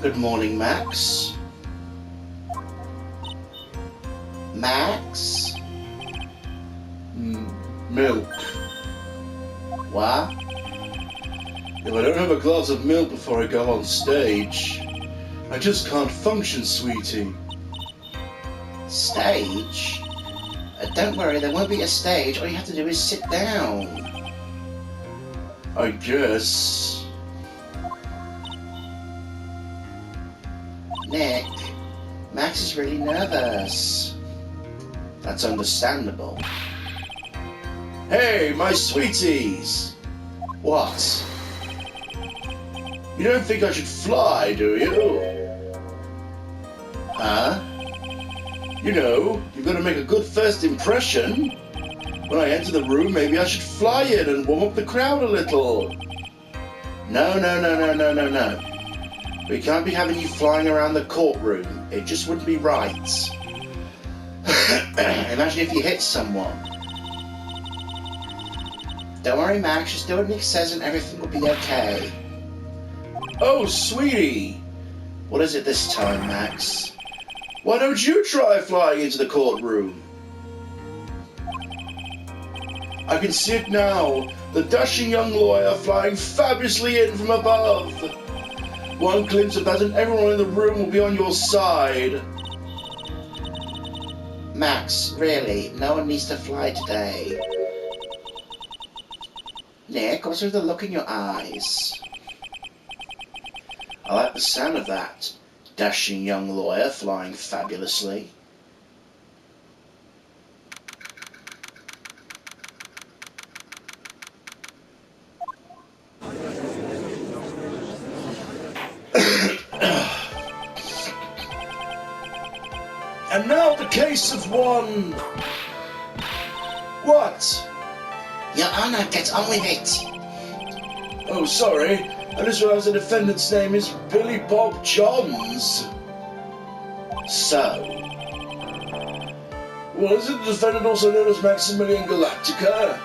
Good morning, Max. Max? Milk. What? If I don't have a glass of milk before I go on stage, I just can't function, sweetie. Stage? Don't worry, there won't be a stage. All you have to do is sit down. I guess. Nick, Max is really nervous. That's understandable. Hey, my sweeties! What? You don't think I should fly, do you? Huh? You know, you've got to make a good first impression. When I enter the room, maybe I should fly in and warm up the crowd a little. No. We can't be having you flying around the courtroom. It just wouldn't be right. Imagine if you hit someone. Don't worry, Max. Just do what Nick says and everything will be okay. Oh, sweetie. What is it this time, Max? Why don't you try flying into the courtroom? I can see it now. The dashing young lawyer flying fabulously in from above. One glimpse of that and everyone in the room will be on your side. Max, really, no one needs to fly today. Nick, what's with the look in your eyes? I like the sound of that. Dashing young lawyer flying fabulously. And now the case of one... What? Your Honor, get on with it. Oh, sorry. I just realized the defendant's name is Billy Bob Johns. So? Well, isn't the defendant also known as Maximilian Galactica?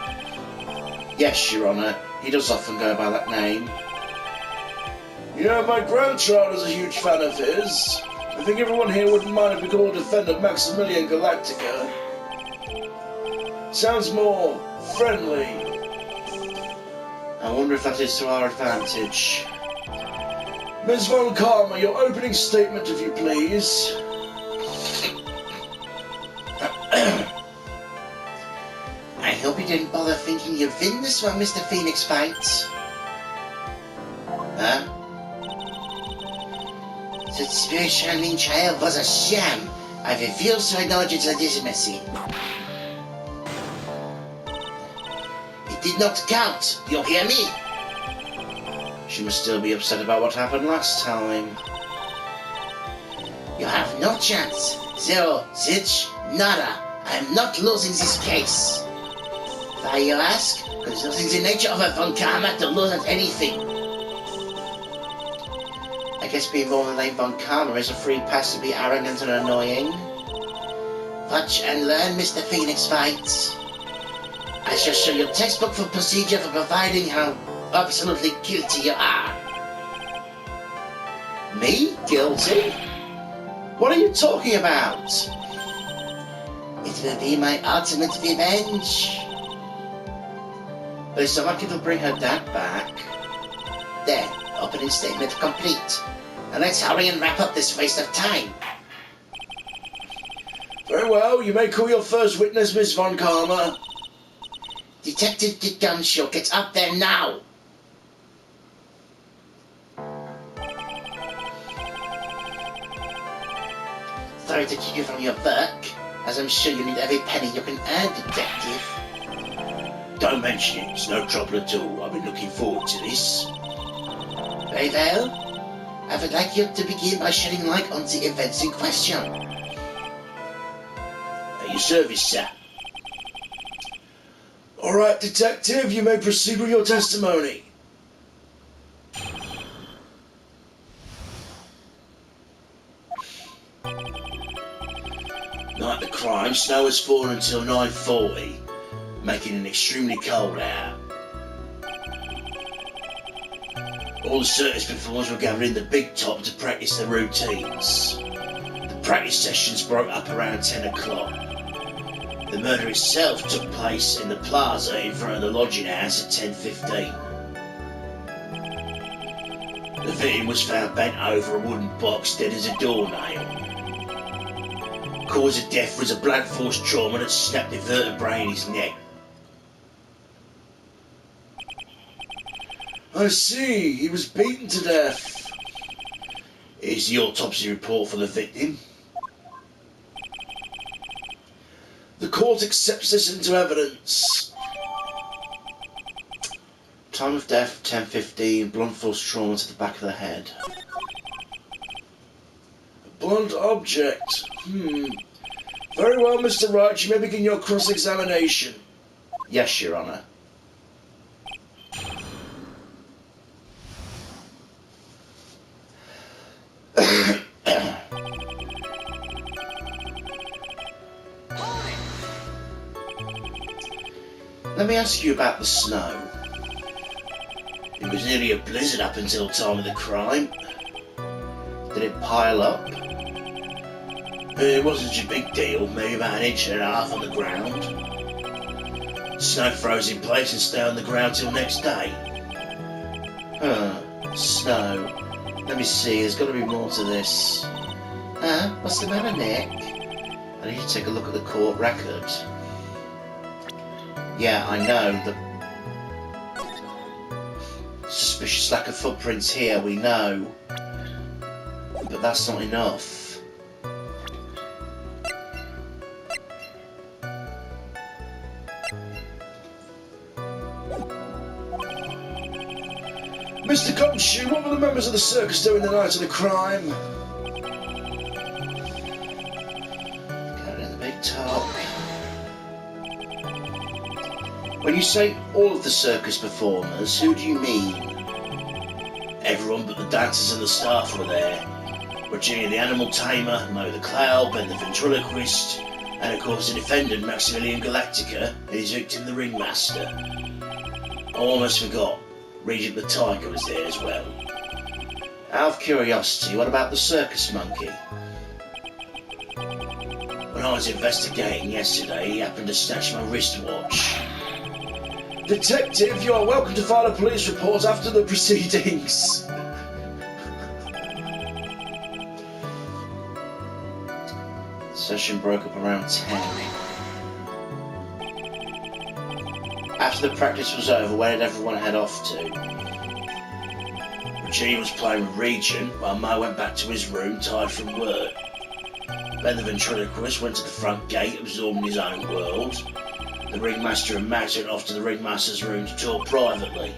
Yes, Your Honor. He does often go by that name. You know, my grandchild is a huge fan of his. I think everyone here wouldn't mind if we called defendant Maximilian Galactica. Sounds more friendly. I wonder if that is to our advantage. Ms. Von Karma, your opening statement, if you please. I hope you didn't bother thinking you'd win this one, Mr. Phoenix Fight. Huh? The spirit-shining child was a sham. I refuse to acknowledge its legitimacy. It did not count. You hear me? She must still be upset about what happened last time. You have no chance. Zero, zilch, nada. I am not losing this case. Why, you ask? Because it is in the nature of a Von Karma to lose at anything. I guess being born in the name Von Karma is a free pass to be arrogant and annoying. Watch and learn, Mr. Phoenix Fight. I shall show you a textbook for procedure for providing how absolutely guilty you are. Me? Guilty? What are you talking about? It will be my ultimate revenge. But so lucky to bring her dad back. There, opening statement complete. And let's hurry and wrap up this waste of time. Very well, you may call your first witness, Miss Von Karma. Detective Giganshow, get up there now! Sorry to keep you from your work, as I'm sure you need every penny you can earn, Detective. Don't mention it, it's no trouble at all. I've been looking forward to this. Very well. I would like you to begin by shedding light on the events in question. At your service, sir. All right, Detective, you may proceed with your testimony. Night of the crime, snow has fallen until 9:40, making an extremely cold out. All the circus performers were gathered in the big top to practice their routines. The practice sessions broke up around 10 o'clock. The murder itself took place in the plaza in front of the lodging house at 10:15. The victim was found bent over a wooden box dead as a doornail. Cause of death was a blunt force trauma that snapped the vertebrae in his neck. I see, he was beaten to death. Here's the autopsy report for the victim. The court accepts this into evidence. Time of death, 10:15, blunt force trauma to the back of the head. A blunt object. Very well, Mr. Wright, you may begin your cross-examination. Yes, Your Honour. Let me ask you about the snow. It was nearly a blizzard up until time of the crime. Did it pile up? It wasn't such a big deal, maybe about 1.5 inches on the ground. Snow froze in place and stayed on the ground till next day. Snow. Let me see, there's got to be more to this. What's the matter, Nick? I need to take a look at the court record. Yeah, I know, the suspicious lack of footprints here, we know. But that's not enough. Mr. Gumshoe, what were the members of the circus doing the night of the crime? Going in the big top. When you say all of the circus performers, who do you mean? Everyone but the dancers and the staff were there. Regina the animal tamer, Mo the clown, Ben the ventriloquist, and of course the defendant Maximilian Galactica and his victim the ringmaster. I almost forgot, Regent the tiger was there as well. Out of curiosity, what about the circus monkey? When I was investigating yesterday, he happened to snatch my wristwatch. Detective, you are welcome to file a police report after the proceedings. The session broke up around 10. After the practice was over, where did everyone head off to? Regina was playing with Regent, while Mo went back to his room, tired from work. Ben the ventriloquist went to the front gate, absorbed in his own world. The ringmaster and Max went off to the ringmaster's room to talk privately.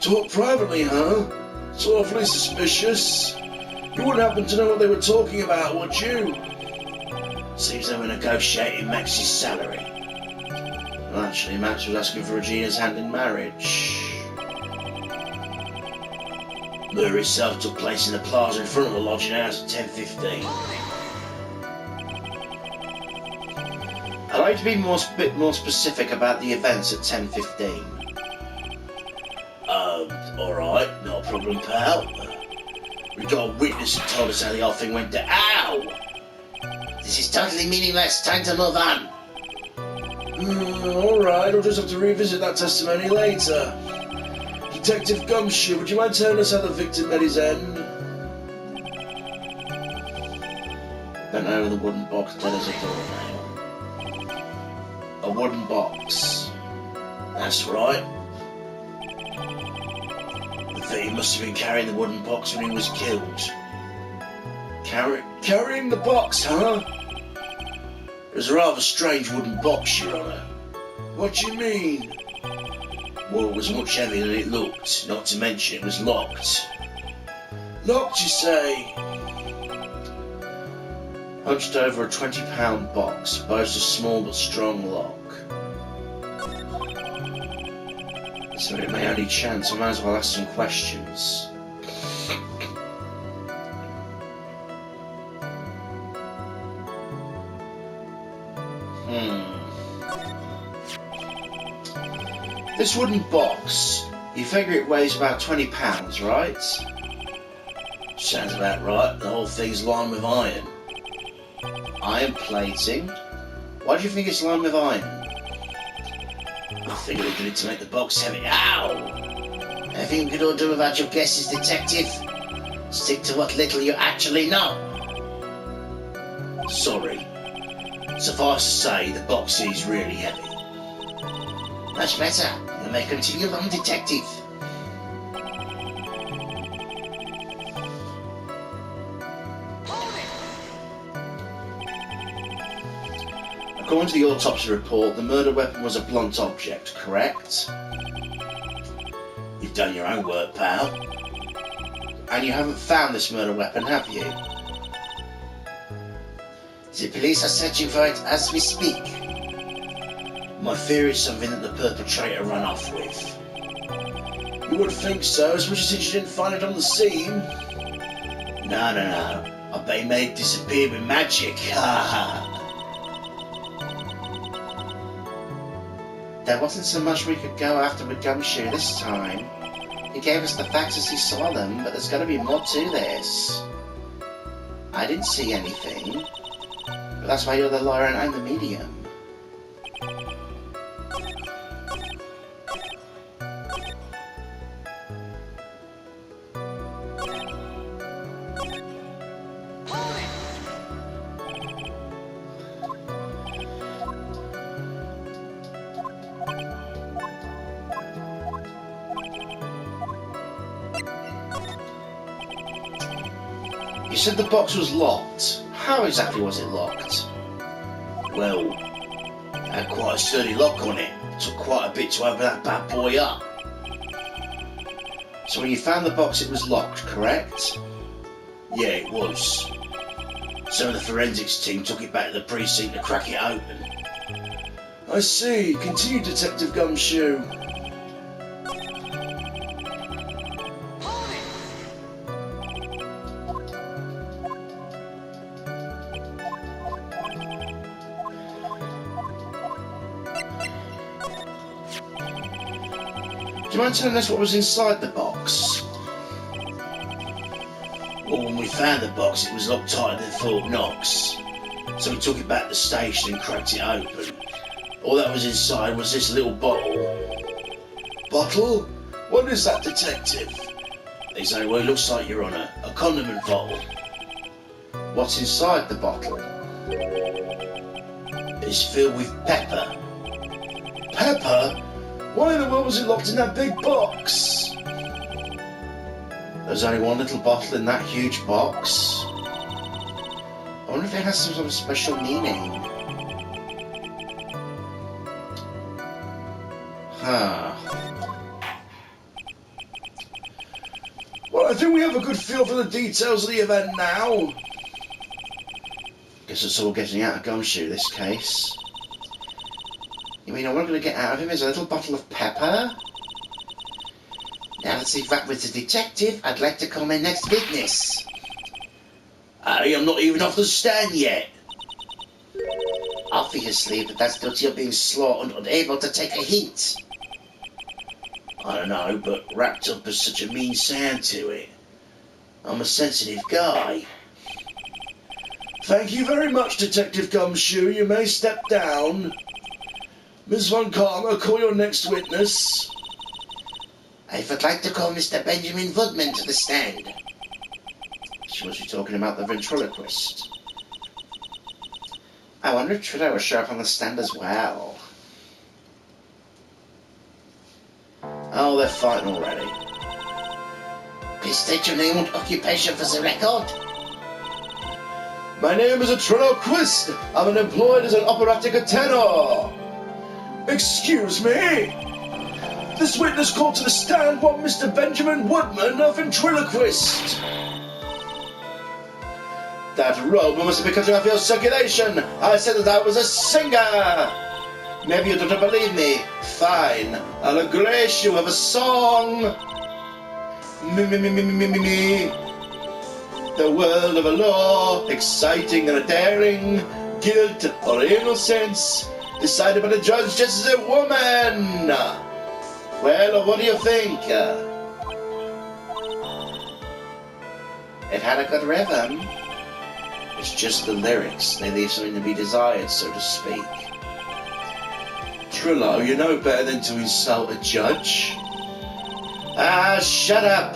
Talk privately, huh? It's awfully suspicious. You wouldn't happen to know what they were talking about, would you? Seems they were negotiating Max's salary. Well, actually, Max was asking for Regina's hand in marriage. Murder itself took place in the plaza in front of the lodging house at 10:15. I'd like to be a bit more specific about the events at 10:15. Alright, not a problem, pal. We got a witness who told us how the whole thing went down. Ow! This is totally meaningless, time to move on. Alright, I'll just have to revisit that testimony later. Detective Gumshoe, would you mind telling us how the victim met his end? Bent over the wooden box, dead as a doornail. A wooden box. That's right. The victim must have been carrying the wooden box when he was killed. Carrying the box, huh? It was a rather strange wooden box, Your Honour. What do you mean? Well, it was much heavier than it looked, not to mention it was locked. Locked, you say? Hunched over a 20-pound box, boasts a small but strong lock. So it may only chance, I might as well ask some questions. This wooden box, You figure it weighs about 20 pounds, right? Sounds about right. The whole thing's lined with iron. Iron plating? Why do you think it's lined with iron? I figured they did it to make the box heavy. Ow! Anything we could all do without your guesses, detective? Stick to what little you actually know. Sorry. Suffice to say, the box is really heavy. Much better. You may continue on, detective. According to the autopsy report, the murder weapon was a blunt object, correct? You've done your own work, pal. And you haven't found this murder weapon, have you? The police are searching for it as we speak. My fear is something that the perpetrator ran off with. You would think so, especially since you didn't find it on the scene. No. I bet he made it disappear with magic. Ha ha. There wasn't so much we could go after with Gumshoe this time. He gave us the facts as he saw them, but there's got to be more to this. I didn't see anything, but that's why you're the lawyer and I'm the medium. You said the box was locked. How exactly was it locked? Well, it had quite a sturdy lock on it. It took quite a bit to open that bad boy up. So when you found the box, it was locked, correct? Yeah, it was. Some of the forensics team took it back to the precinct to crack it open. I see. Continue, Detective Gumshoe. Do you mind telling us what was inside the box? Well, when we found the box, it was locked tighter than Fort Knox. So we took it back to the station and cracked it open. All that was inside was this little bottle. Bottle? What is that, detective? Exactly what it looks like, Your Honour. A condiment bottle. What's inside the bottle? It's filled with pepper. Pepper? Why in the world was it locked in that big box? There's only one little bottle in that huge box. I wonder if it has some sort of special meaning. Huh. Well, I think we have a good feel for the details of the event now. Guess it's all getting out of Gumshoe, this case. You mean all we're going to get out of him is a little bottle of pepper? Now let's see if that was a detective. I'd like to call my next witness. I am not even off the stand yet. Obviously, but that's guilty of being slow and unable to take a hint. I don't know, but wrapped up has such a mean sound to it. I'm a sensitive guy. Thank you very much, Detective Gumshoe. You may step down. Ms. Von Karma, call your next witness. I would like to call Mr. Benjamin Woodman to the stand. She must be talking about the ventriloquist. I wonder if Trillo will show up on the stand as well. Oh, they're fighting already. Please state your name and occupation for the record. My name is a Ventriloquist. I'm employed as an operatic tenor. Excuse me? This witness called to the stand was Mr. Benjamin Woodman, a ventriloquist. That robe must be cutting off your circulation. I said that I was a singer. Maybe you don't believe me. Fine. I'll grace you with a song. Me. The world of a law, exciting and daring, guilt or innocence, decided by the judge just as a woman. Well, what do you think? It had a good rhythm. It's just the lyrics. They leave something to be desired, so to speak. Trillo, you know better than to insult a judge. Ah, shut up!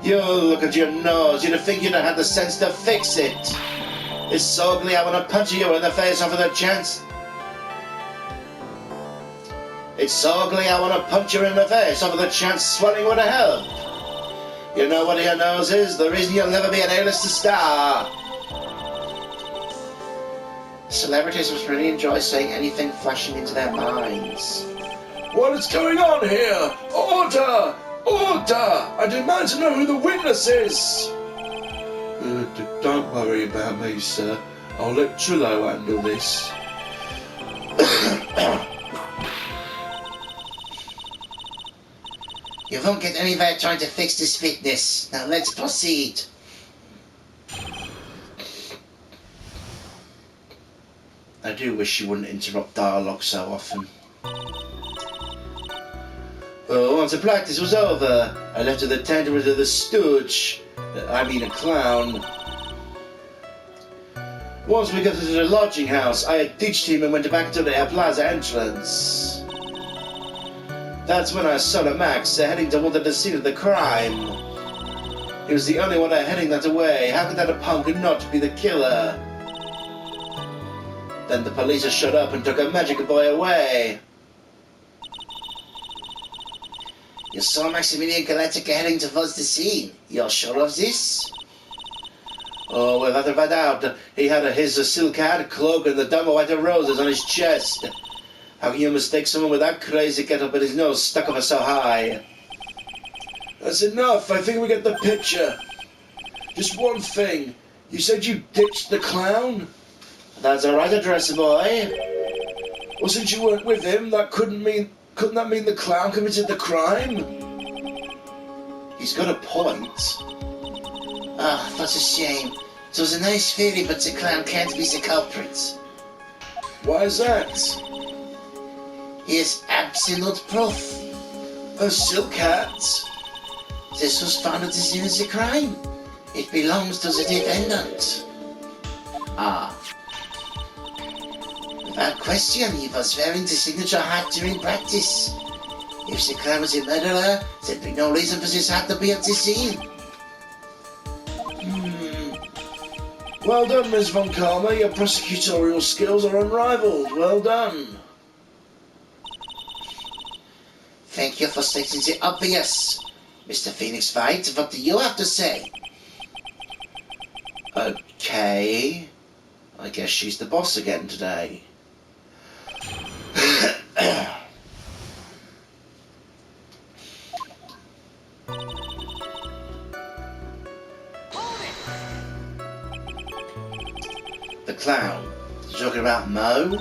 You look at your nose. You'd think you'd have had the sense to fix it. It's so ugly I want to punch you in the face off of the chance. It's so ugly I want to punch you in the face off of the chance swelling would have helped. You know what your nose is? The reason you'll never be an A-lister star. Celebrities must really enjoy saying anything flashing into their minds. What is going on here? Order! Order! I demand to know who the witness is! Don't worry about me, sir. I'll let Trillo handle this. You won't get anywhere trying to fix this witness. Now let's proceed. I do wish you wouldn't interrupt dialogue so often. Well, once the practice was over, I left to the tantrums of the stooge. A clown. Once we got to the lodging house, I had ditched him and went back to the plaza entrance. That's when I saw the Max heading toward the scene of the crime. He was the only one heading that way. How could that a punk not be the killer? Then the police showed up and took a magic boy away. You saw Maximilian Galactica heading towards the scene. You're sure of this? Oh, without a doubt. He had his silk hat, cloak, and the dumb white roses on his chest. How can you mistake someone with that crazy get-up and his nose stuck up so high? That's enough. I think we get the picture. Just one thing. You said you ditched the clown? That's the right address, boy. Well, since you weren't with him, couldn't that mean the clown committed the crime? He's got a point. Ah, that's a shame. It was a nice theory, but the clown can't be the culprit. Why is that? Here's absolute proof. A silk hat. This was found at the scene of the crime. It belongs to the defendant. Ah. Without question, he was wearing the signature hat during practice. If the clown was a murderer, there'd be no reason for this hat to be at the scene. Well done, Ms. Von Karma. Your prosecutorial skills are unrivaled. Well done. Thank you for stating the obvious. Mr. Phoenix White, what do you have to say? Okay. I guess she's the boss again today. The clown. You're talking about Mo?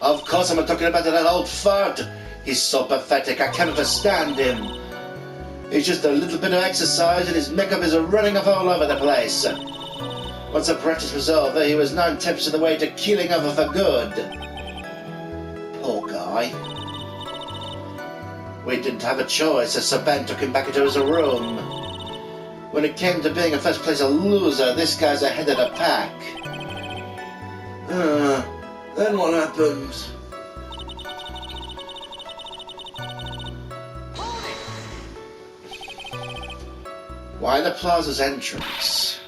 Of course I'm talking about that old fud. He's so pathetic, I cannot stand him. It's just a little bit of exercise and his makeup is running off all over the place. Once the practice was over, he was 9/10 of the way to keeling over for good. Poor guy. We didn't have a choice as Sir Ben took him back into his room. When it came to being a first place loser, this guy's ahead of the pack. Then what happened? Why the plaza's entrance?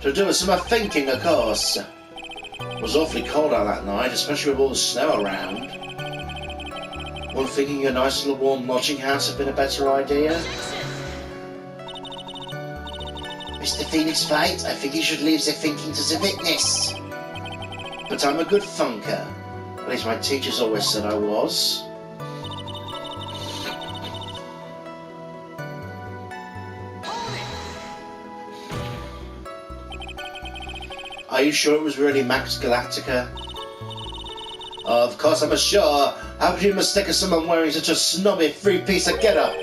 To do some thinking, of course. It was awfully cold out that night, especially with all the snow around. One thinking a nice little warm lodging house had been a better idea. Mr. Phoenix White, I think you should leave the thinking to the witness. But I'm a good funker. At least my teachers always said I was. Are you sure it was really Max Galactica? Of course I'm sure. How could you mistake someone wearing such a snobby three-piece get-up?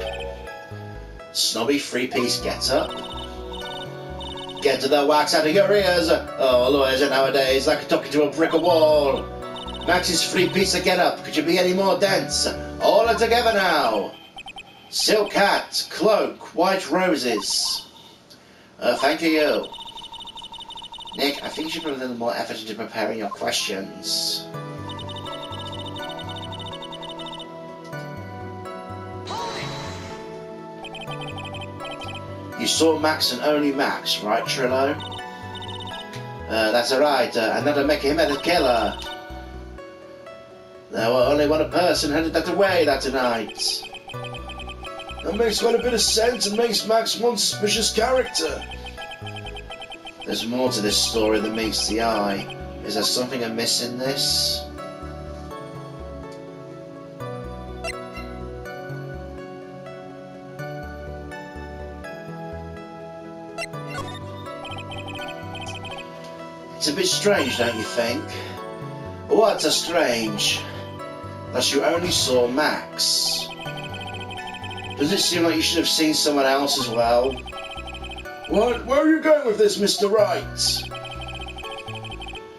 Snobby three-piece get-up? Get the wax out of your ears! Oh, lawyers are nowadays like talking to a brick wall. Max's free pizza get-up. Could you be any more dense? All are together now. Silk hat, cloak, white roses. Thank you. Nick, I think you should put a little more effort into preparing your questions. You saw Max and only Max, right, Trillo? That's right. Another Mecha killer. There were only one person headed that way that night. That makes quite a bit of sense and makes Max one suspicious character. There's more to this story than meets the eye. Is there something amiss in this? It's a bit strange, don't you think? What's a strange? That you only saw Max. Does it seem like you should have seen someone else as well? What? Where are you going with this, Mr. Wright?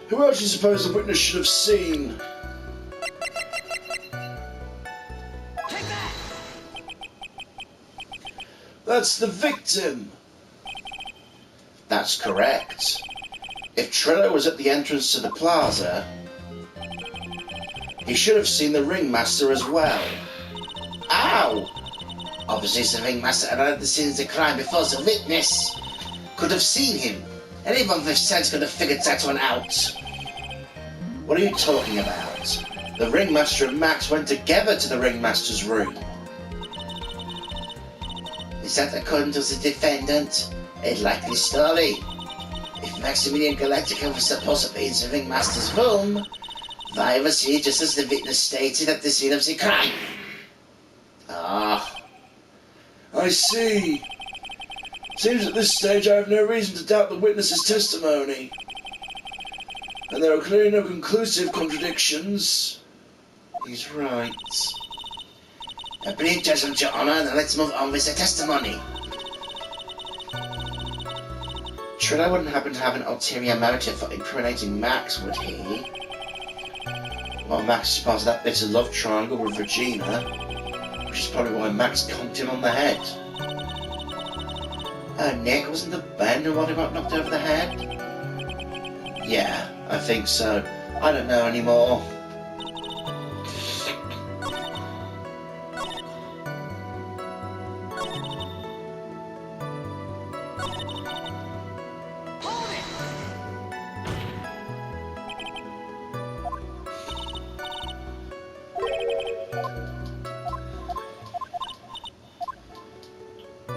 Who else do you suppose the witness should have seen? Take that! That's the victim. That's correct. If Trillo was at the entrance to the plaza, he should have seen the ringmaster as well. Ow! Obviously, the ringmaster arrived at the scene of the crime before the witness could have seen him. Anyone with sense could have figured that one out. What are you talking about? The ringmaster and Max went together to the ringmaster's room. Is that according to the defendant? A likely story. If Maximilian Galactica was supposed to be in the ringmaster's room, why was he just as the witness stated at the scene of the crime? Ah. I see. Seems at this stage I have no reason to doubt the witness's testimony. And there are clearly no conclusive contradictions. He's right. A brilliant judgment, Your Honor. Now let's move on with the testimony. Trillo wouldn't happen to have an ulterior motive for incriminating Max, would he? Well, Max is part of that bitter love triangle with Regina, which is probably why Max conked him on the head. Nick, wasn't the Ben who got knocked over the head? Yeah, I think so. I don't know anymore.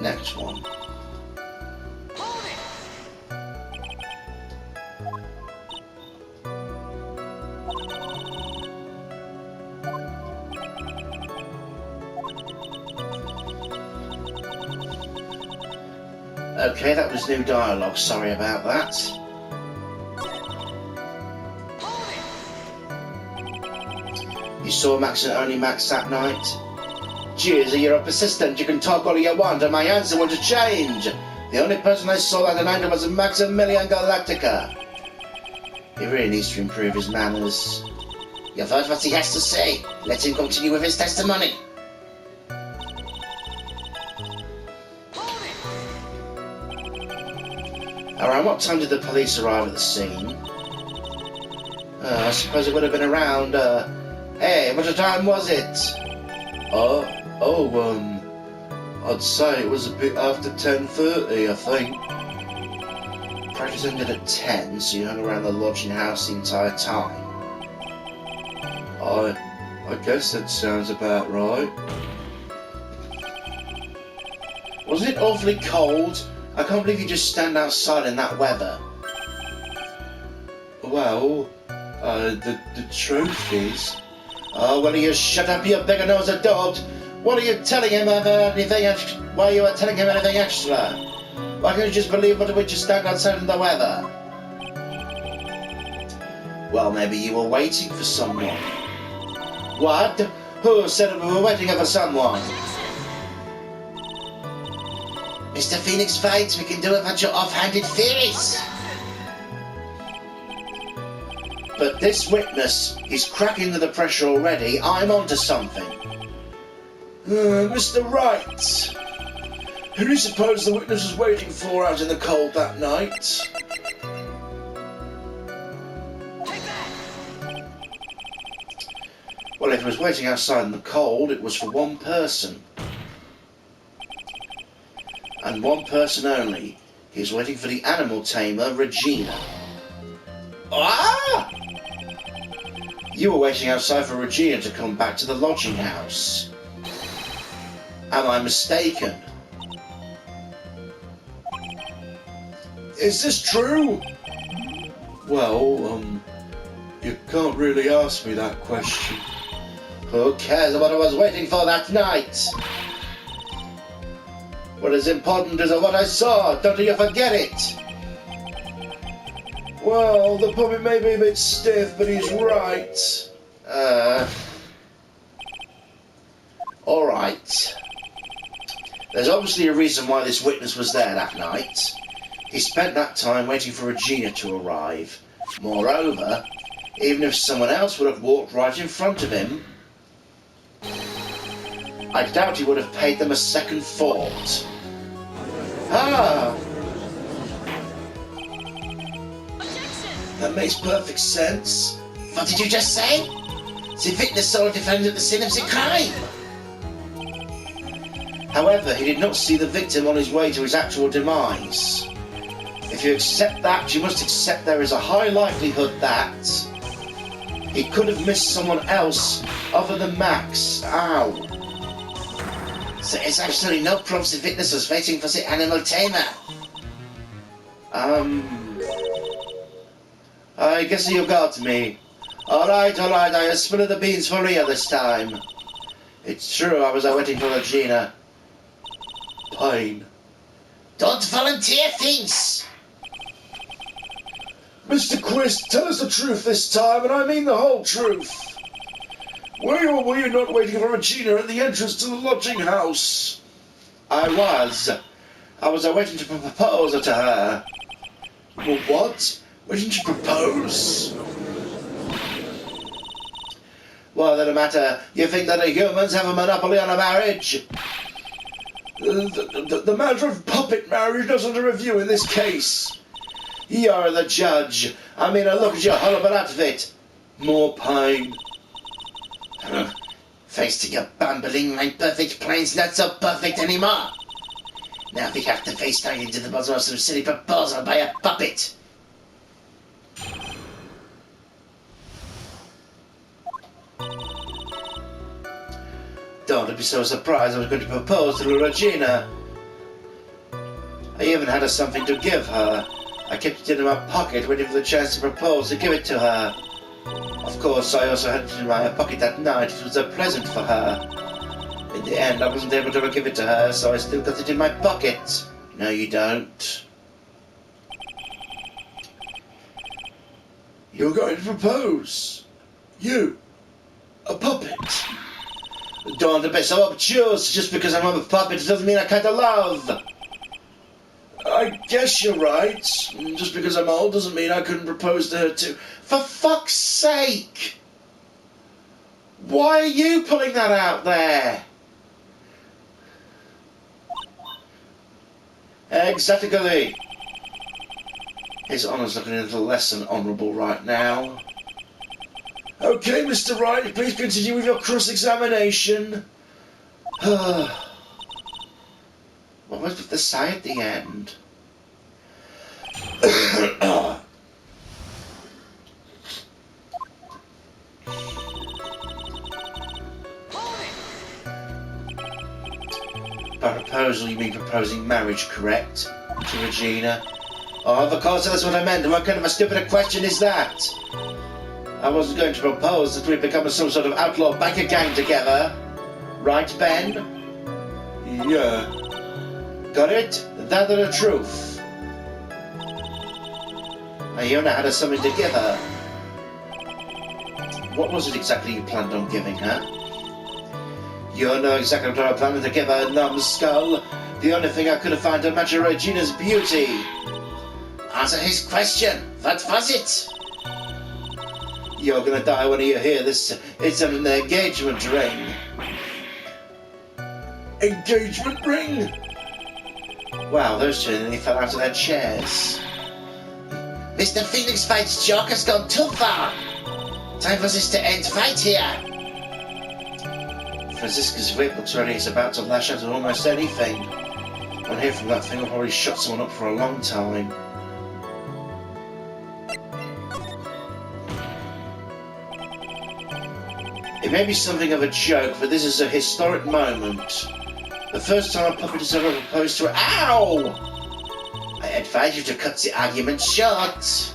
Next one. Okay, that was new dialogue, sorry about that. You saw Max and only Max that night? Jeez, you're persistent, you can talk all you want and my answer won't change. The only person I saw that night was Maximilian Galactica. He really needs to improve his manners. You've heard what he has to say. Let him continue with his testimony. Around what time did the police arrive at the scene? I suppose it would have been around, hey, what time was it? I'd say it was a bit after 10:30, I think. Practice ended at 10, so you hung around the lodging house the entire time. I guess that sounds about right. Wasn't it awfully cold? I can't believe you just stand outside in that weather. Well, the truth is... Oh, will you shut up, you big-nosed adult? What are you telling him about anything extra? Why you are telling him anything extra? Why can't you just believe what we just stand outside in the weather? Well, maybe you were waiting for someone. What? Who said we were waiting for someone? Mr. Phoenix fights, we can do it about your offhanded theories. But this witness is cracking under the pressure already. I'm onto something. Mr. Wright, who do you suppose the witness was waiting for out in the cold that night? Well, if he was waiting outside in the cold, it was for one person. And one person only. He was waiting for the animal tamer, Regina. Ah! You were waiting outside for Regina to come back to the lodging house. Am I mistaken? Is this true? Well, you can't really ask me that question. Who cares what I was waiting for that night? What is important is what I saw. Don't you forget it. Well, the puppet may be a bit stiff, but he's right. Alright. There's obviously a reason why this witness was there that night. He spent that time waiting for Regina to arrive. Moreover, even if someone else would have walked right in front of him, I doubt he would have paid them a second thought. Ah! That makes perfect sense. What did you just say? The witness saw a defendant at the scene of the crime. However, he did not see the victim on his way to his actual demise. If you accept that, you must accept there is a high likelihood that he could have missed someone else other than Max. Ow. There is absolutely no proof the witness was waiting for the animal tamer. I guess you got me. Alright, I spilled the beans for real this time. It's true, I was waiting for Regina. Pain. Don't volunteer things! Mr. Quist, tell us the truth this time, and I mean the whole truth. Were you or were you not waiting for Regina at the entrance to the lodging house? I was. I was waiting to propose to her. Well, what? Waiting to propose? Well, that matter. You think that the humans have a monopoly on a marriage? The matter of puppet marriage doesn't review in this case. You're the judge. I mean, look at your horrible outfit. More pain. Thanks to your bumbling, my perfect plan's not so perfect anymore. Now we have to face down into the bottom of some silly proposal by a puppet. Don't be so surprised I was going to propose to Regina. I even had something to give her. I kept it in my pocket waiting for the chance to propose to give it to her. Of course, I also had it in my pocket that night. It was a present for her. In the end, I wasn't able to give it to her, so I still got it in my pocket. No, you don't. You're going to propose? You? A puppet? Don't be so obtuse. Just because I'm a puppet doesn't mean I can't love. I guess you're right. Just because I'm old doesn't mean I couldn't propose to her too. For fuck's sake! Why are you pulling that out there? Exactly. His Honour's looking a little less than honourable right now. Okay, Mr. Wright, please continue with your cross-examination. What was with the sigh at the end? By proposal, you mean proposing marriage, correct? To Regina? Oh, of course, that's what I meant. What kind of a stupid question is that? I wasn't going to propose that we become some sort of outlaw biker gang together. Right, Ben? Yeah. Got it? That or the truth? Iona had something to give her. What was it exactly you planned on giving her? You know exactly what I planned to give her, numbskull. The only thing I could have found to match Regina's beauty. Answer his question. What was it? You're gonna die when you hear this. It's an engagement ring. Engagement ring? Wow, those two nearly fell out of their chairs. Mr. Phoenix Fight's joke has gone too far. Time for this to end right here. Francisca's whip looks ready. He's about to lash out at almost anything. One hit from that thing will probably shut someone up for a long time. It may be something of a joke, but this is a historic moment. The first time a puppet has ever proposed to Ow! I advise you to cut the argument short.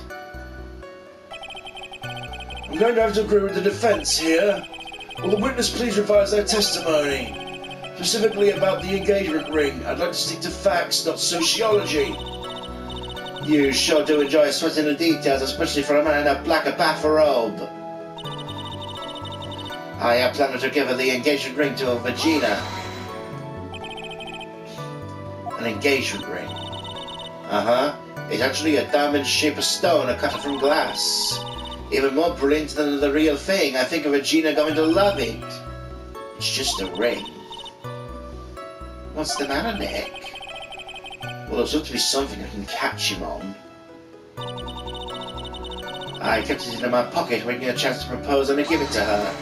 I'm going to have to agree with the defense here. Will the witness please revise their testimony? Specifically about the engagement ring. I'd like to stick to facts, not sociology. You sure do enjoy sweating the details, especially for a man in a black bathrobe. I plan to give her the engagement ring to a Vagina. An engagement ring? Uh-huh. It's actually a diamond-shaped stone cut from glass. Even more brilliant than the real thing. I think a Vagina going to love it. It's just a ring. What's the matter, Nick? Well, there's got to be something I can catch him on. I kept it in my pocket, waiting a chance to propose and to give it to her.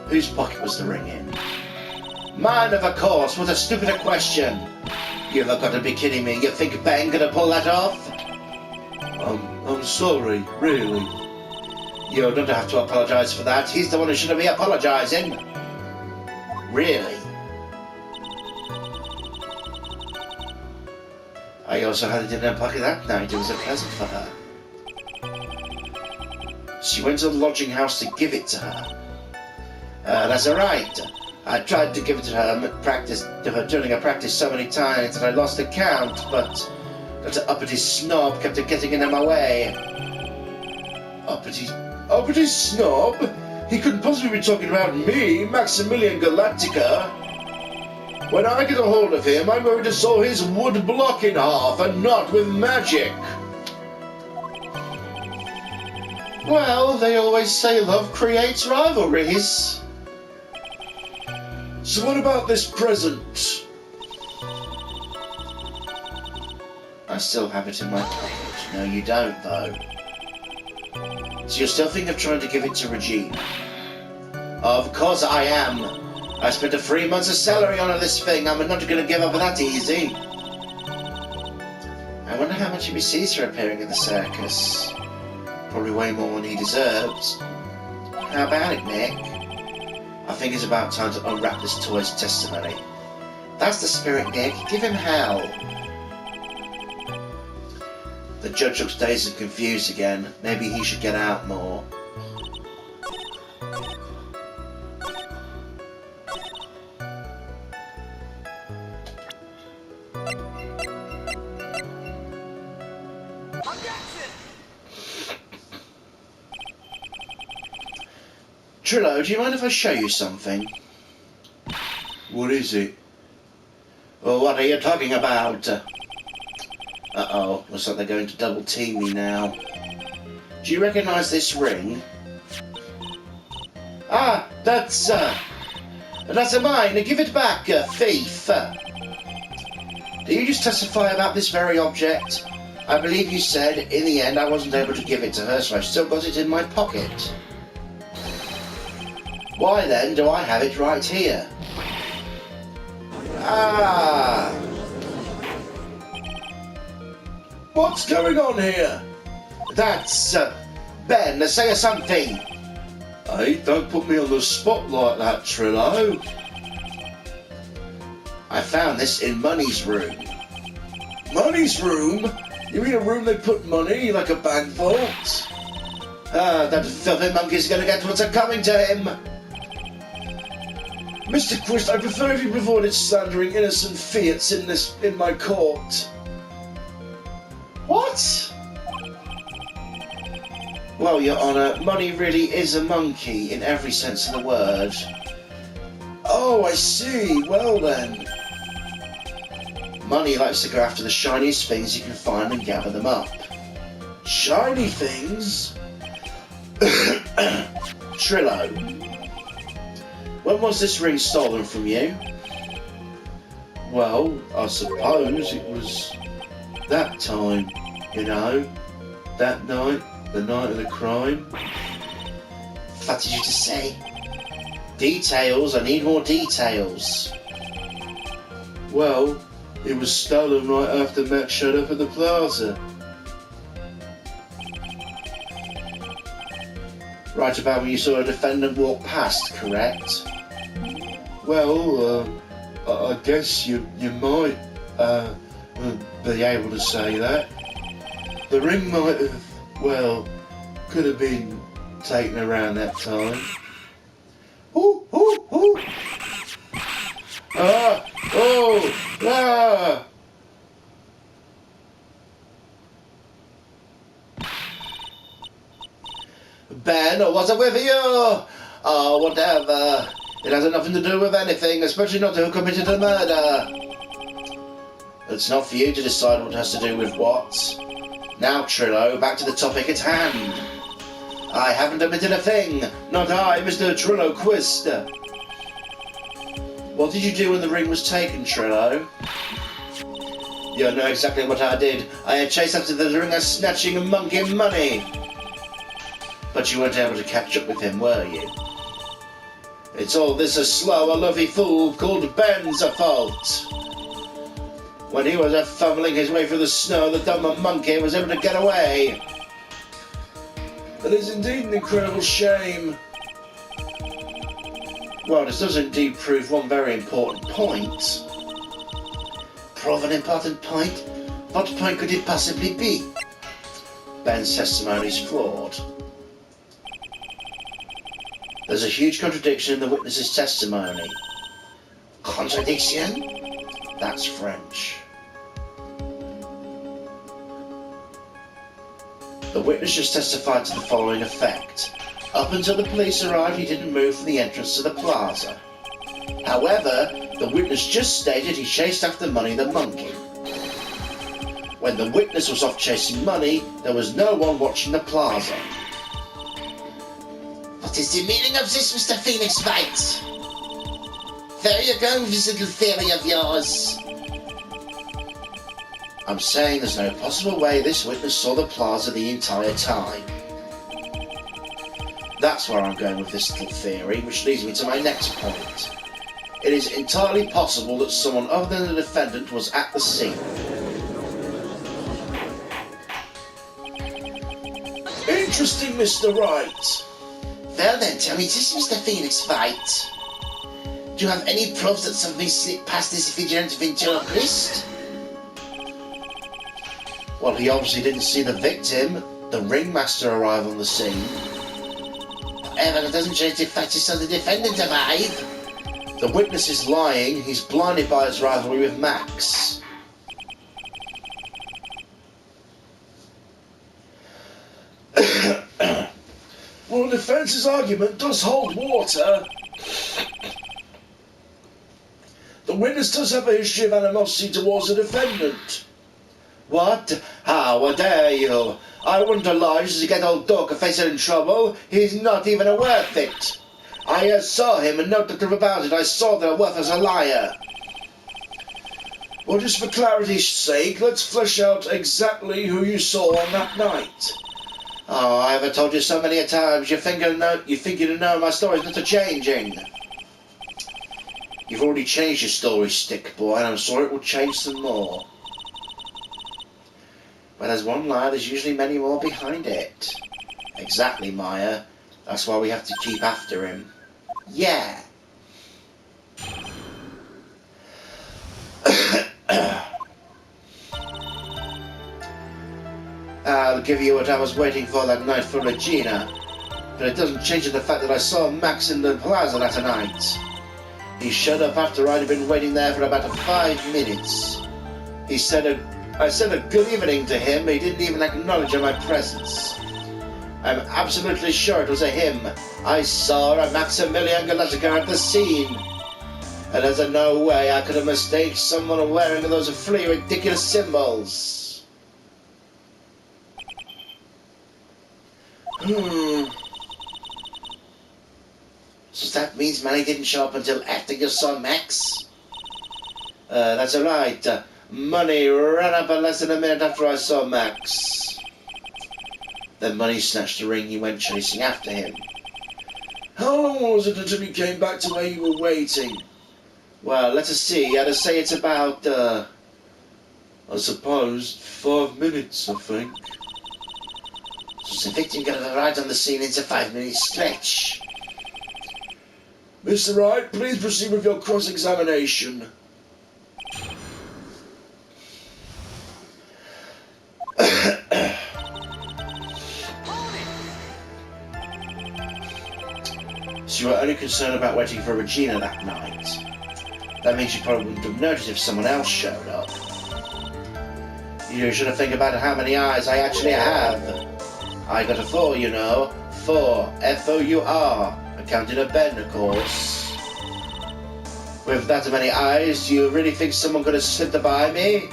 Whose pocket was the ring in? Mine, of course. What a stupid question. You've got to be kidding me. You think Ben gonna pull that off? I'm sorry, really. You don't have to apologise for that. He's the one who shouldn't be apologising. Really? I also had it in her pocket that night. It was a present for her. She went to the lodging house to give it to her. That's alright. I tried to give it to her during a practice so many times that I lost the count, but that uppity snob kept getting in my way. Uppity snob? He couldn't possibly be talking about me, Maximilian Galactica. When I get a hold of him, I'm going to saw his wood block in half, and not with magic. Well, they always say love creates rivalries. So what about this present? I still have it in my pocket. No, you don't, though. So you're still thinking of trying to give it to Regina? Of course I am. I spent 3 months of salary on this thing. I'm not going to give up that easy. I wonder how much he receives for appearing in the circus. Probably way more than he deserves. How about it, Nick? I think it's about time to unwrap this toy's testimony. That's the spirit, Nick. Give him hell. The judge looks dazed and confused again. Maybe he should get out more. Trillo, do you mind if I show you something? What is it? Well, what are you talking about? Uh-oh, looks like they're going to double team me now. Do you recognise this ring? Ah, that's mine. Give it back, thief. Do you just testify about this very object? I believe you said, in the end, I wasn't able to give it to her, so I've still got it in my pocket. Why then do I have it right here? Ah! What's going on here? That's, Ben, say something. Hey, don't put me on the spot like that, Trillo. I found this in Money's room. Money's room? You mean a room they put money, like a bank vault? Ah, that filthy monkey's gonna get what's coming to him. Mr. Quist, I prefer if you avoided slandering innocent fiats in my court. What? Well, Your Honour, Money really is a monkey in every sense of the word. Oh, I see. Well then. Money likes to go after the shiniest things he can find and gather them up. Shiny things? Trillo, when was this ring stolen from you? Well, I suppose it was that time, you know, that night, the night of the crime. What did you just say? Details, I need more details. Well, it was stolen right after Max showed up at the plaza. Right about when you saw a defendant walk past, correct? Well, I guess you might be able to say that. The ring might have, well, could have been taken around that time. Ooh, ooh, ooh! Ah! Oh! Ah! Ben, what's up with you? Oh, whatever. It has nothing to do with anything, especially not who committed the murder. It's not for you to decide what has to do with what. Now, Trillo, back to the topic at hand. I haven't admitted a thing. Not I, Mr. Trillo Quist. What did you do when the ring was taken, Trillo? You know exactly what I did. I had chased after the ring as snatching a monkey money. But you weren't able to catch up with him, were you? It's all this a slow, a lovey fool called Ben's fault. When he was fumbling his way through the snow, the dumb monkey was able to get away. That is indeed an incredible shame. Well, this does indeed prove one very important point. Prove an important point? What point could it possibly be? Ben's testimony is flawed. There's a huge contradiction in the witness's testimony. Contradiction? That's French. The witness just testified to the following effect. Up until the police arrived, he didn't move from the entrance to the plaza. However, the witness just stated he chased after Money the monkey. When the witness was off chasing Money, there was no one watching the plaza. What is the meaning of this, Mr. Phoenix White? Where are you going with this little theory of yours? I'm saying there's no possible way this witness saw the plaza the entire time. That's where I'm going with this little theory, which leads me to my next point. It is entirely possible that someone other than the defendant was at the scene. Interesting, Mr. Wright. Well then, tell me this, Mr. Phoenix White. Do you have any proofs that somebody slipped past this vigilant ventriloquist? Well, he obviously didn't see the victim, the ringmaster, arrive on the scene. However, that doesn't change the fact he saw the defendant arrive. The witness is lying. He's blinded by his rivalry with Max. Well, the defence's argument does hold water. The witness does have a history of animosity towards the defendant. What? How dare you? I wouldn't oblige to get old Doc facing in trouble. He's not even aware of it. I saw him and no doubt about it. I saw that Worth as a liar. Well, just for clarity's sake, let's flesh out exactly who you saw on that night. Oh, I have told you so many times. You think you know my story's not changing. You've already changed your story, stick boy, and I'm sure it will change some more. Where there's one lie, there's usually many more behind it. Exactly, Maya. That's why we have to keep after him. Yeah. I'll give you what I was waiting for that night for Regina. But it doesn't change the fact that I saw Max in the plaza that night. He showed up after I'd been waiting there for about 5 minutes. I said a good evening to him. He didn't even acknowledge my presence. I'm absolutely sure it was a him. I saw a Maximilian Galactica at the scene. And there's no way I could have mistaken someone wearing those flea ridiculous symbols. So that means Manny didn't show up until after you saw Max? That's alright. Money ran up in less than a minute after I saw Max. Then Money snatched the ring and went chasing after him. How long was it until you came back to where you were waiting? Well, let us see. I'd say it's about, I suppose, 5 minutes, I think. So the victim got arrived on the scene in a 5-minute stretch. Mr. Wright, please proceed with your cross-examination. So you were only concerned about waiting for Regina that night. That means you probably wouldn't have noticed if someone else showed up. You should have think about how many eyes I actually have. I got a 4, you know. 4. F-O-U-R. Counting a Ben, of course. With that many eyes, do you really think someone could have slipped by me?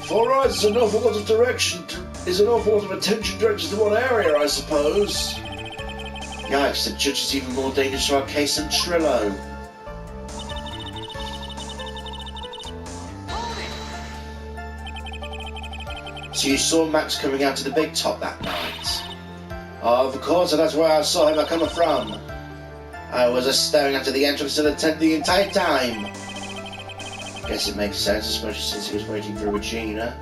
4 eyes is an awful lot of attention directed to one area, I suppose. Yikes, the judge is even more dangerous to our case than Trillo. So you saw Max coming out to the big top that night? Oh, of course, and that's where I saw him coming from. I was staring after the entrance to the tent the entire time. Guess it makes sense, especially since he was waiting for Regina.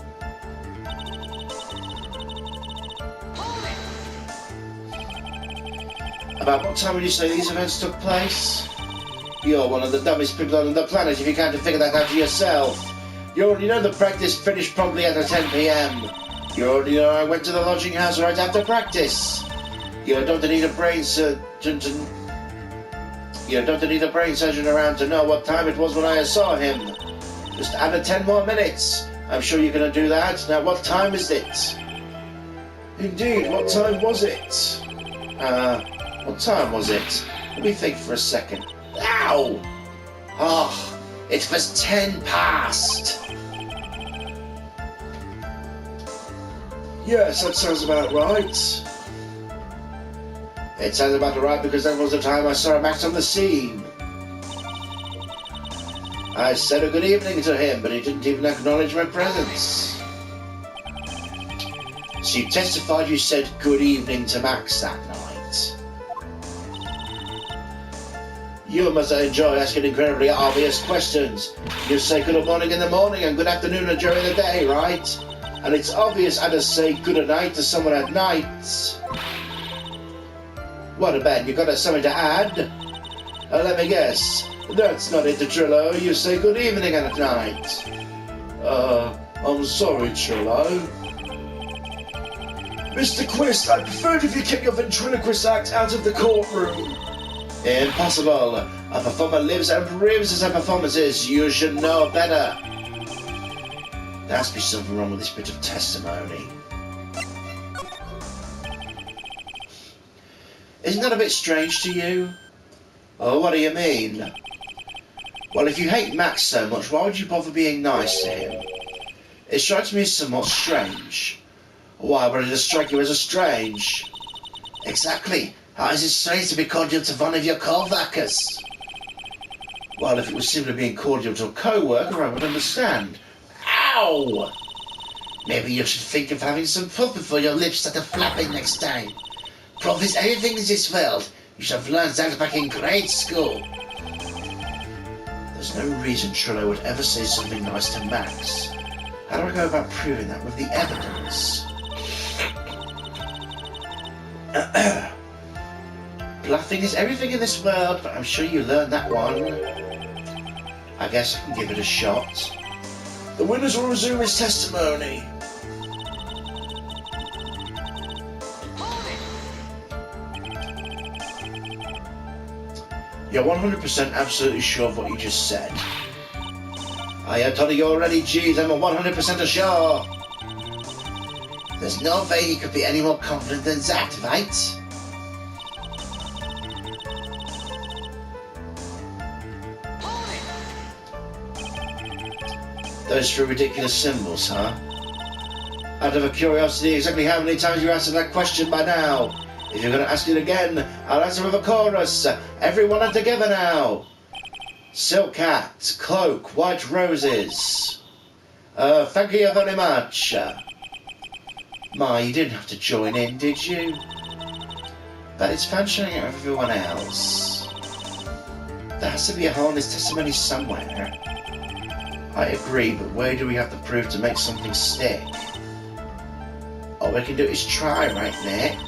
About what time would you say these events took place? You're one of the dumbest people on the planet if you can't figure that out for yourself. You already know the practice finished promptly at 10 p.m. You already know I went to the lodging house right after practice. You don't need a brain surgeon around to know what time it was when I saw him. Just add 10 more minutes. I'm sure you're going to do that. Now, what time is it? Indeed, what time was it? What time was it? Let me think for a second. Ow! Oh, it was 10 past. Yes, that sounds about right. It sounds about right because that was the time I saw Max on the scene. I said a good evening to him, but he didn't even acknowledge my presence. So you testified you said good evening to Max that night. You must enjoy asking incredibly obvious questions. You say good morning in the morning and good afternoon during the day, right? And it's obvious I just say good night to someone at night. What about you got something to add? Let me guess. That's not it, Trillo. You say good evening at night. I'm sorry, Trillo. Mr. Quist, I'd prefer it if you kept your ventriloquist act out of the courtroom. Impossible. A performer lives and breathes his performances. You should know better. There has to be something wrong with this bit of testimony. Isn't that a bit strange to you? Oh, what do you mean? Well, if you hate Max so much, why would you bother being nice to him? It strikes me as somewhat strange. Why would it strike you as strange? Exactly. How is it strange to be cordial to one of your co-workers? Well, if it was simply being cordial to a co-worker, I would understand. Ow! Maybe you should think of having some food before your lips start flapping next time. Proof is anything in this world. You should have learned that back in grade school. There's no reason Trillo would ever say something nice to Max. How do I go about proving that with the evidence? Bluffing is everything in this world, but I'm sure you learned that one. I guess I can give it a shot. The witness will resume his testimony. You're 100% absolutely sure of what you just said. I told you already, geez, I'm 100% sure. There's no way he could be any more confident than that, right? Those three ridiculous symbols, huh? Out of a curiosity, exactly how many times you answered that question by now? If you're going to ask it again, I'll answer with a chorus. Everyone on together now. Silk hat, cloak, white roses. Thank you very much. My, you didn't have to join in, did you? But it's fun showing out everyone else. There has to be a hole in this testimony somewhere. I agree, but where do we have the proof to make something stick? All we can do is try, right, Nick?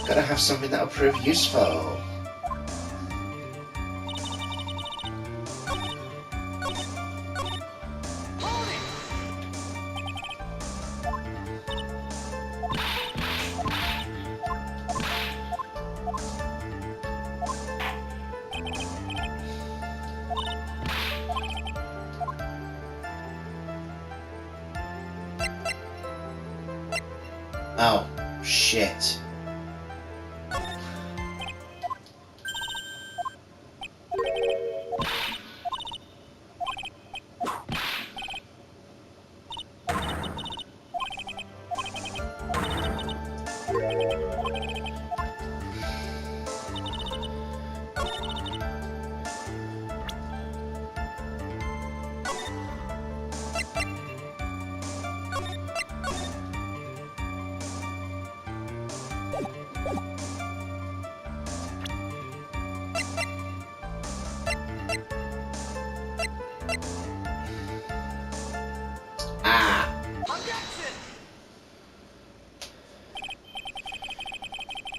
Gotta have something that'll prove useful. Oh, shit.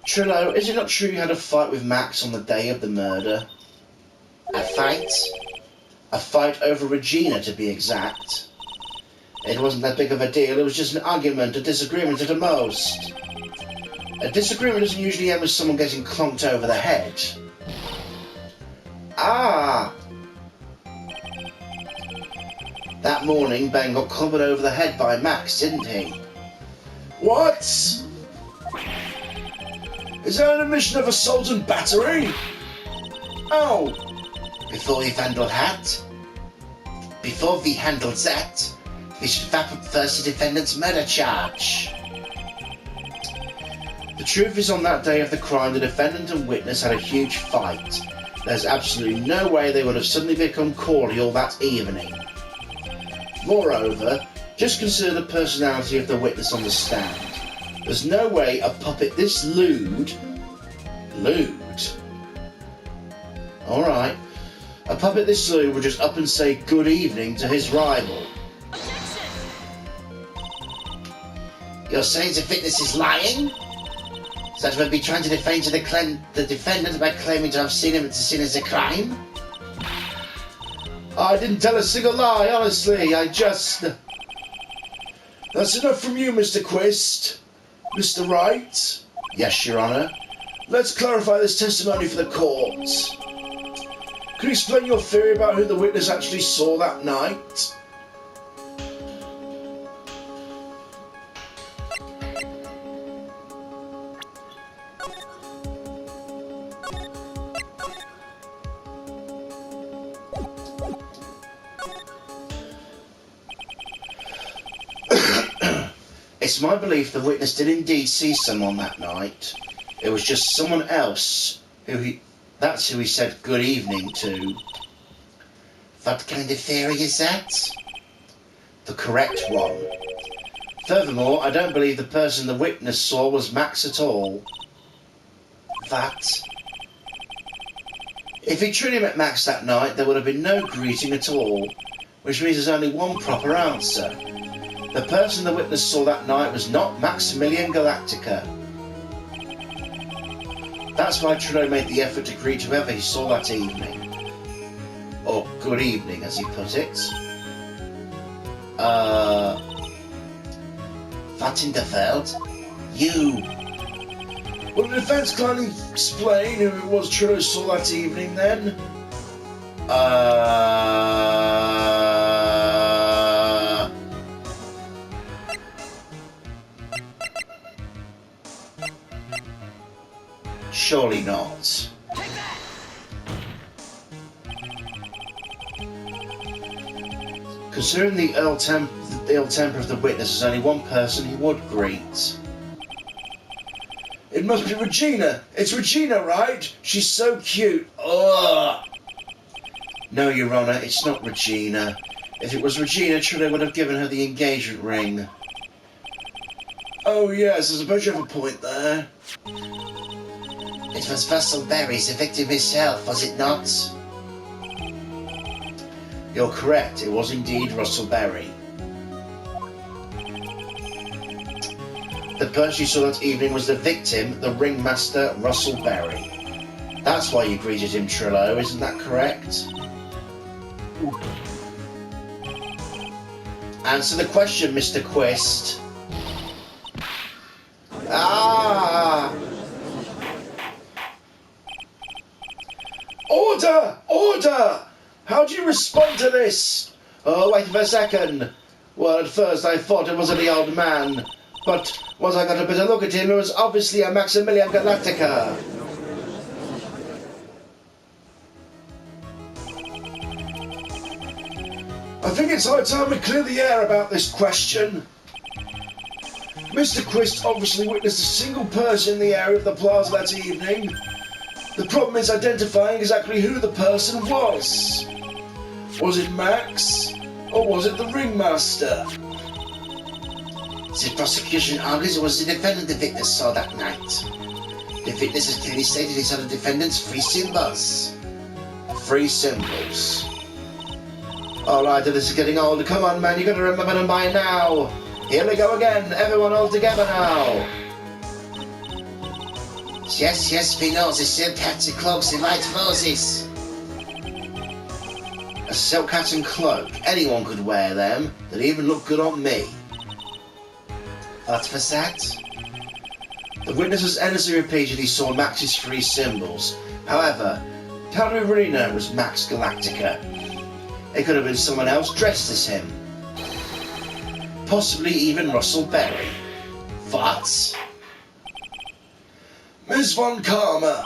Trillo, is it not true you had a fight with Max on the day of the murder? A fight? A fight over Regina, to be exact. It wasn't that big of a deal, it was just an argument, a disagreement at the most. A disagreement doesn't usually end with someone getting clonked over the head. Ah! That morning, Ben got clobbered over the head by Max, didn't he? What? Is that an admission of assault and battery? Oh! Before we handle that, we should wrap up first the defendant's murder charge. The truth is, on that day of the crime, the defendant and witness had a huge fight. There's absolutely no way they would have suddenly become cordial that evening. Moreover, just consider the personality of the witness on the stand. There's no way a puppet this lewd? Alright. A puppet this lewd would just up and say good evening to his rival. You're saying the witness is lying? So that we'll be trying to defend the defendant by claiming to have seen him at the scene of the crime? I didn't tell a single lie, honestly. That's enough from you, Mr. Quist. Mr. Wright? Yes, Your Honour. Let's clarify this testimony for the court. Can you explain your theory about who the witness actually saw that night? It's my belief the witness did indeed see someone that night. It was just someone else that's who he said good evening to. What kind of theory is that? The correct one. Furthermore, I don't believe the person the witness saw was Max at all. That? If he truly met Max that night, there would have been no greeting at all, which means there's only one proper answer. The person the witness saw that night was not Maximilian Galactica. That's why Trudeau made the effort to greet whoever he saw that evening. Or good evening, as he put it. What in the world? You! Will the defense kindly explain who it was Trudeau saw that evening, then? Surely not. Considering the the ill temper of the witness, there's only one person he would greet. It must be Regina. It's Regina, right? She's so cute. Ugh. No, Your Honour, it's not Regina. If it was Regina, Trillo would have given her the engagement ring. Oh yes, I suppose you have a point there. It was Russell Berry, the victim himself, was it not? You're correct, it was indeed Russell Berry. The person you saw that evening was the victim, the ringmaster, Russell Berry. That's why you greeted him, Trillo, isn't that correct? Answer the question, Mr. Quist. Ah! Order! Order! How do you respond to this? Oh, wait for a second. Well, at first I thought it was the old man, but once I got a better look at him, it was obviously a Maximilian Galactica. I think it's high time we clear the air about this question. Mr. Quist obviously witnessed a single person in the area of the plaza that evening. The problem is identifying exactly who the person was. Was it Max, or was it the ringmaster? The prosecution argues it was the defendant the witness saw that night. The witness has clearly stated he saw the defendant's three symbols. Three symbols. Alright, this is getting old. Come on, man, you gotta remember them by now. Here we go again. Everyone all together now. Yes, we know. The silk hats and cloaks and white roses. A silk hat and cloak. Anyone could wear them. They'd even look good on me. What was that? The witness has endlessly repeated he saw Max's three symbols. However, how do we really know it was Max Galactica? It could have been someone else dressed as him. Possibly even Russell Berry. What? Ms. Von Karma,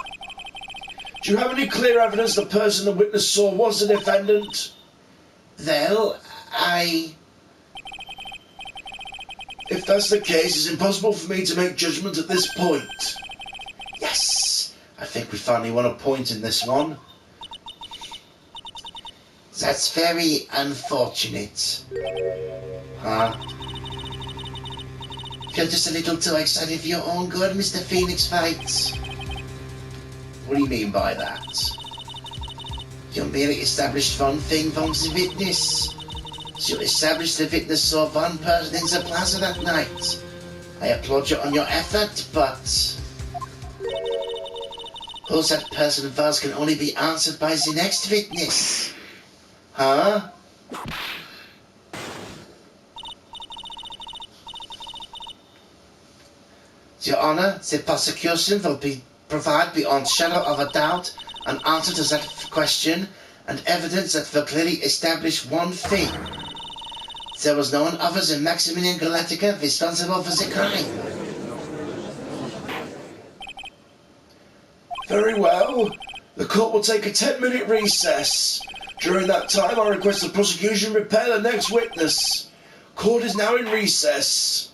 do you have any clear evidence the person the witness saw was the defendant? Well, If that's the case, it's impossible for me to make judgment at this point. Yes, I think we finally won a point in this one. That's very unfortunate. Huh? You're just a little too excited for your own good, Mr. Phoenix Wright. What do you mean by that? You merely established one thing from the witness. You established the witness saw one person in the plaza that night. I applaud you on your effort, but who that person was can only be answered by the next witness. Huh? Your Honor, the prosecution will provide beyond shadow of a doubt an answer to that question and evidence that will clearly establish one thing. There was no one other than Maximilian Galactica responsible for the crime. Very well. The court will take a 10-minute recess. During that time, I request the prosecution prepare the next witness. Court is now in recess.